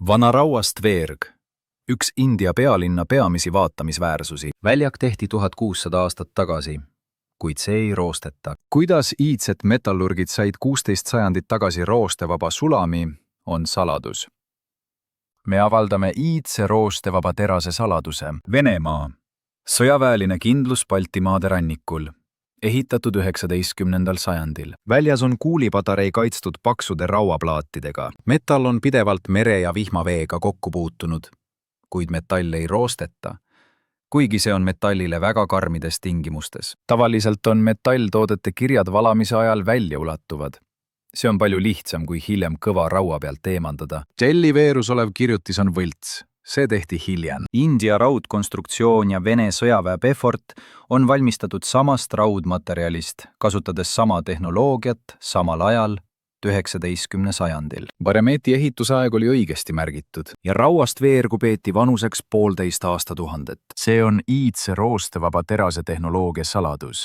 Vanarauast veerg, üks India pealinna peamisi vaatamisväärsusi. Väljak tehti 1600 aastat tagasi, kuid see ei roosteta. Kuidas iidsed metallurgid said 16 sajandit tagasi roostevaba sulami, on saladus. Me avaldame iidse roostevaba terase saladuse. Venemaa. Sõjaväeline kindlus Baltimaade rannikul. Ehitatud 19. sajandil. Väljas on kuulipatarei kaitstud paksude rauaplaatidega. Metall on pidevalt mere ja vihmaveega kokku puutunud, kuid metall ei roosteta, kuigi see on metallile väga karmides tingimustes. Tavaliselt on metalltoodete kirjad valamise ajal väljaulatuvad. See on palju lihtsam kui hiljem kõva raua pealt eemandada. Jelli veerus olev kirjutis on võlts. See tehti hiljem. India raudkonstruktsioon ja Vene sõjaväe Befort on valmistatud samast raudmaterjalist, kasutades sama tehnoloogiat samal ajal 19. sajandil. Baremeti ehitusaeg oli õigesti märgitud ja rauast veergu peeti vanuseks 1,5 aastatuhandet. See on iidse roostevaba terase tehnoloogia saladus.